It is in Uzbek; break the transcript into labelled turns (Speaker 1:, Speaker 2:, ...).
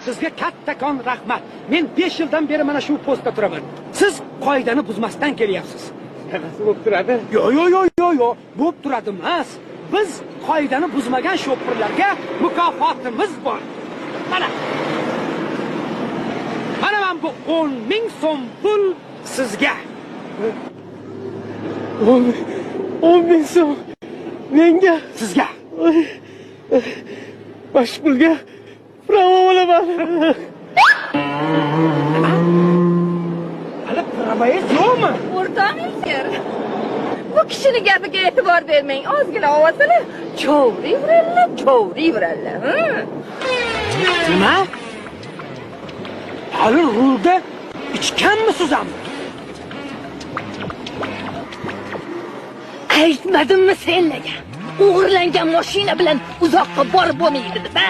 Speaker 1: Sizga kattakon rahmat. Men 5 yildan beri mana shu postda turaman. Siz qoidani buzmasdan kelyapsiz.
Speaker 2: Qanaqasi bo'lib turadi?
Speaker 1: Yo'q, bo'lib turadi emas. Biz qoidani buzmagan shopirlarga mukofotimiz bor. Mana bu 10,000 so'm pul sizga.
Speaker 2: 10,000 so'm menga,
Speaker 1: sizga.
Speaker 2: Bosh pulga pravo olaman.
Speaker 1: Hali pravoyez yo'qmi?
Speaker 3: O'rtog'inglar. Bu kishini gapiga e'tibor bermang. Ozgina ovozini cho'vriveradilar.
Speaker 1: Nima? Hali rulda ichganmisiz ham?
Speaker 3: Aytmadimmi senlarga? O'g'irlangan mashina bilan uzoqqa borib bo'lmaydi deb, ha?